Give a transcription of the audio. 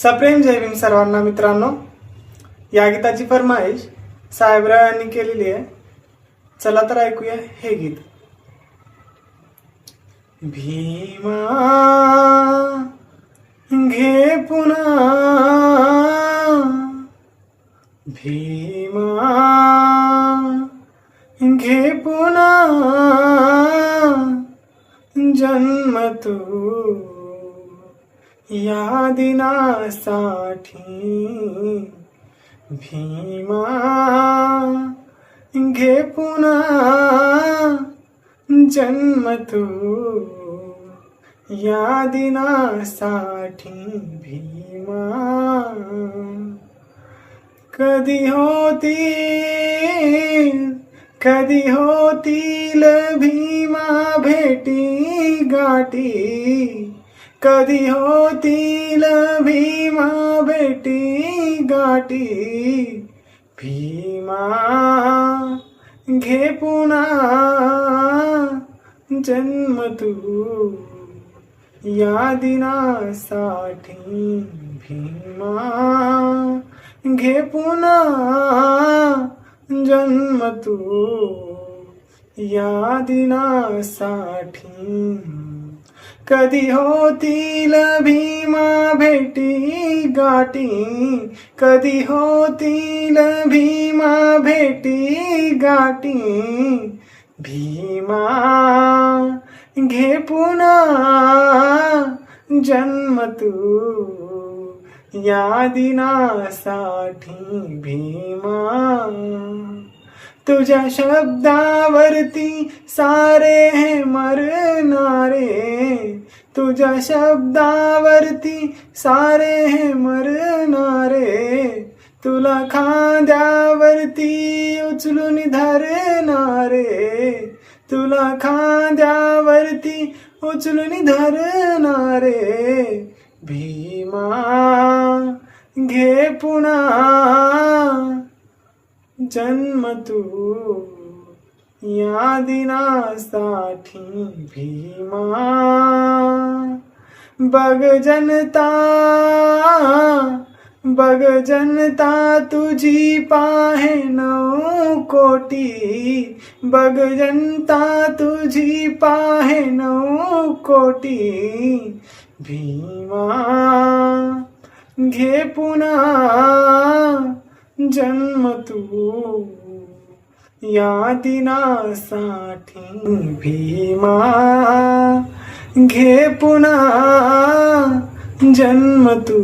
सप्रेम जय भीम सर्वांना मित्रांनो. या गीताची फरमाईश साहेबराव यांनी केलेली आहे. चला तर ऐकूया हे गीत. भीमा घे पुन्हा, भीमा घे पुन्हा जन्म तू या दिनासाठी. भीमा घे पुन्हा जन्म तू या दिनासाठी. भीमा कधी होतील भीमा भेटी गाठी. कधी होतील भीमा भेटी गाठी. भीमा घे पुन्हा जन्म तू या दिनासाठी. भीमा घे पुन्हा जन्म तू या दिनासाठी. कधी होतील भीमा भेटी गाठी. कधी होतील भीमा भेटी गाठी. भीमा घे पुन्हा जन्म तू या दिनासाठी. भीमा तुझ्या शब्दावरती सारे हे मरणारे. तुझ्या शब्दावरती सारे हे मरणारे. तुला खांद्यावरती उचलून धरणारे. तुला खांद्यावरती उचलून धरणारे. भीमा घे पुन्हा जन्म तू या दिनासाठी. भीमा बघ जनता तुझी पाहे 9 कोटी. बघ जनता तुझी पाहे 9 कोटी. भीमा घे पुन्हा जन्म तू या दिनासाठी. भीमा घे पुन्हा जन्म तू.